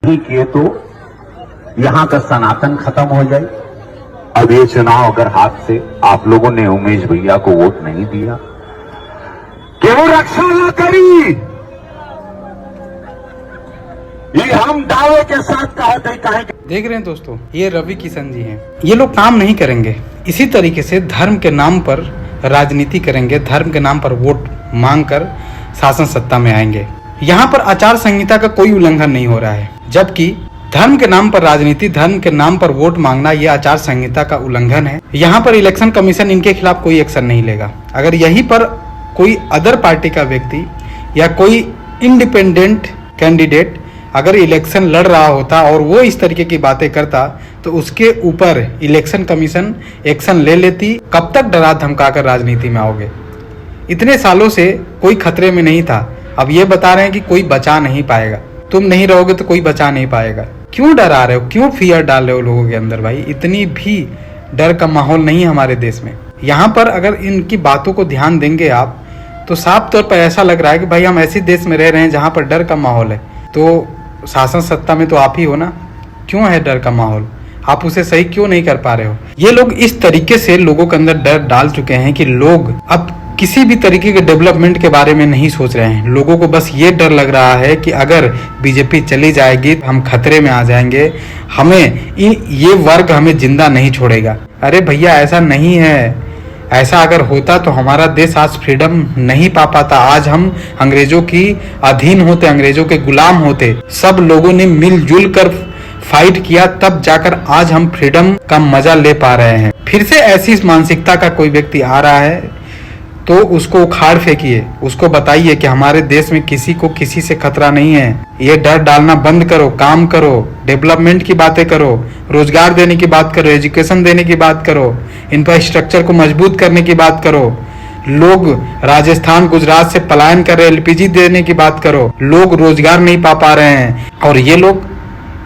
ठीक किए तो यहाँ का सनातन खत्म हो जाए। अब ये चुनाव अगर हाथ से आप लोगों ने उमेश भैया को वोट नहीं दिया कि वो रक्षा न करी, ये हम दावे के साथ कहते कहे। देख रहे हैं दोस्तों, ये रवि किशन जी हैं। ये लोग काम नहीं करेंगे, इसी तरीके से धर्म के नाम पर राजनीति करेंगे, धर्म के नाम पर वोट मांगकर शासन सत्ता में आएंगे। यहाँ पर आचार संहिता का कोई उल्लंघन नहीं हो रहा है, जबकि धर्म के नाम पर राजनीति, धर्म के नाम पर वोट मांगना ये आचार संहिता का उल्लंघन है। यहाँ पर इलेक्शन कमीशन इनके खिलाफ कोई एक्शन नहीं लेगा। अगर यहीं पर कोई अदर पार्टी का व्यक्ति या कोई इंडिपेंडेंट कैंडिडेट अगर इलेक्शन लड़ रहा होता और वो इस तरीके की बातें करता तो उसके ऊपर इलेक्शन कमीशन एक्शन ले लेती। कब तक डरा धमका कर राजनीति में आओगे? इतने सालों से कोई खतरे में नहीं था, अब ये बता रहे हैं कि कोई बचा नहीं पाएगा। तुम नहीं रहोगे तो कोई बचा नहीं पाएगा। क्यों डरा रहे हो, क्यों फियर डाल रहे हो लोगों के अंदर? भाई इतनी भी डर का माहौल नहीं है हमारे देश में। यहाँ पर अगर इनकी बातों को ध्यान देंगे आप तो साफ तौर पर ऐसा लग रहा है कि भाई हम ऐसे देश में रह रहे हैं जहाँ पर डर का माहौल है। तो शासन सत्ता में तो आप ही हो ना, क्यों है डर का माहौल? आप उसे सही क्यों नहीं कर पा रहे हो? ये लोग इस तरीके से लोगों के अंदर डर डाल चुके हैं कि लोग अब किसी भी तरीके के डेवलपमेंट के बारे में नहीं सोच रहे हैं। लोगों को बस ये डर लग रहा है कि अगर बीजेपी चली जाएगी तो हम खतरे में आ जाएंगे, हमें ये वर्ग हमें जिंदा नहीं छोड़ेगा। अरे भैया ऐसा नहीं है। ऐसा अगर होता तो हमारा देश आज फ्रीडम नहीं पा पाता। आज हम अंग्रेजों की अधीन होते, अंग्रेजों के गुलाम होते। सब लोगों ने मिलजुल कर फाइट किया, तब जाकर आज हम फ्रीडम का मजा ले पा रहे हैं। फिर से ऐसी मानसिकता का कोई व्यक्ति आ रहा है तो उसको उखाड़ फेंकिए, उसको बताइए कि हमारे देश में किसी को किसी से खतरा नहीं है। ये डर डालना बंद करो, काम करो, डेवलपमेंट की बातें करो, रोजगार देने की बात करो, एजुकेशन देने की बात करो, इंफ्रास्ट्रक्चर को मजबूत करने की बात करो। लोग राजस्थान गुजरात से पलायन कर रहे, एलपीजी देने की बात करो। लोग रोजगार नहीं पा रहे हैं और ये लोग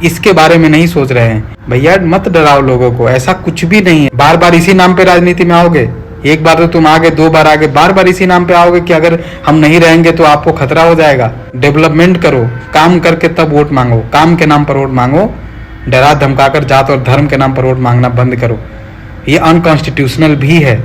इसके बारे में नहीं सोच रहे हैं। भैया मत डराओ लोगों को, ऐसा कुछ भी नहीं है। बार बार इसी नाम पे राजनीति में आओगे? एक बार तो तुम आगे, दो बार आगे, बार बार इसी नाम पे आओगे कि अगर हम नहीं रहेंगे तो आपको खतरा हो जाएगा। डेवलपमेंट करो, काम करके तब वोट मांगो। काम के नाम पर वोट मांगो, डरा धमकाकर जात और धर्म के नाम पर वोट मांगना बंद करो। ये अनकॉन्स्टिट्यूशनल भी है।